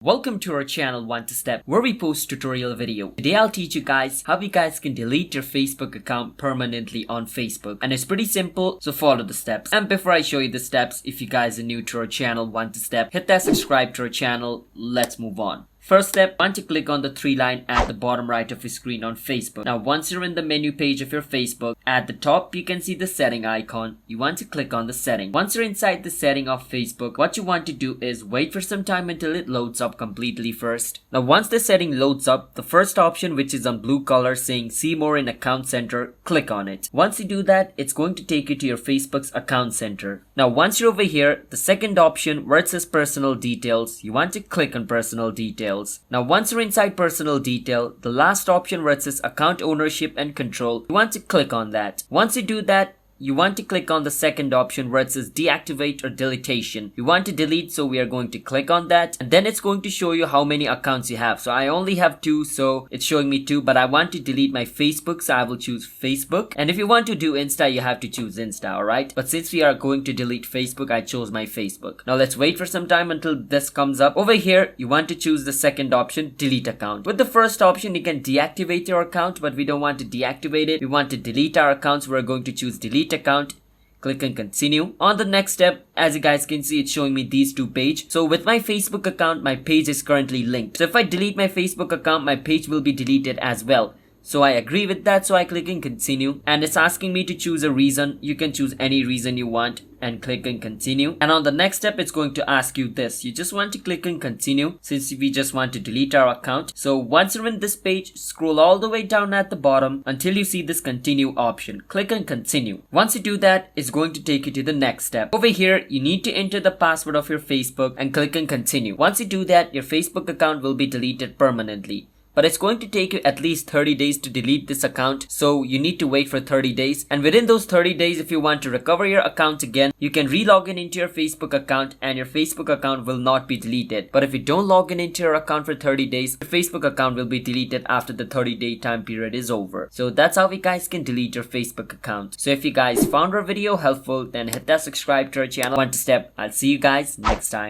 Welcome to our channel 1 to Step, where we post tutorial video. Today I'll teach you guys how you guys can delete your Facebook account permanently on Facebook. And it's pretty simple, so follow the steps. And before I show you the steps, if you guys are new to our channel 1 to Step, hit that subscribe to our channel. Let's move on. First step, want to click on the 3 line at the bottom right of your screen on Facebook. Now once you're in the menu page of your Facebook, at the top you can see the setting icon. You want to click on the setting. Once you're inside the setting of Facebook, what you want to do is wait for some time until it loads up completely first. Now once the setting loads up, the first option, which is on blue color saying see more in account center, click on it. Once you do that, it's going to take you to your Facebook's account center. Now once you're over here, the second option where it says personal details, you want to click on personal details. Now once you're inside personal detail, the last option where it says account ownership and control, you want to click on that. Once you do that, you want to click on the second option where it says deactivate or deletion. You want to delete, so we are going to click on that, and then it's going to show you how many accounts you have. So I only have 2, so it's showing me 2, but I want to delete my Facebook, so I will choose Facebook. And if you want to do Insta, you have to choose Insta, alright? But since we are going to delete Facebook, I chose my Facebook. Now let's wait for some time until this comes up. Over here, you want to choose the second option, delete account. With the first option, you can deactivate your account, but we don't want to deactivate it. We want to delete our accounts. We're going to choose delete account. Click and continue. On the next step, as you guys can see, it's showing me these 2 pages. So with my Facebook account, my page is currently linked. So if I delete my Facebook account, my page will be deleted as well. So I agree with that, so I click and continue, and it's asking me to choose a reason. You can choose any reason you want and click and continue. And on the next step, it's going to ask you this. You just want to click and continue since we just want to delete our account. So once you're in this page, scroll all the way down at the bottom until you see this continue option. Click and continue. Once you do that, it's going to take you to the next step. Over here, you need to enter the password of your Facebook and click and continue. Once you do that, your Facebook account will be deleted permanently. But it's going to take you at least 30 days to delete this account, so you need to wait for 30 days. And within those 30 days, if you want to recover your account again, you can re-log in into your Facebook account and your Facebook account will not be deleted. But if you don't log in into your account for 30 days, your Facebook account will be deleted after the 30-day time period is over. So that's how you guys can delete your Facebook account. So if you guys found our video helpful, then hit that subscribe to our channel 1 to Step. I'll see you guys next time.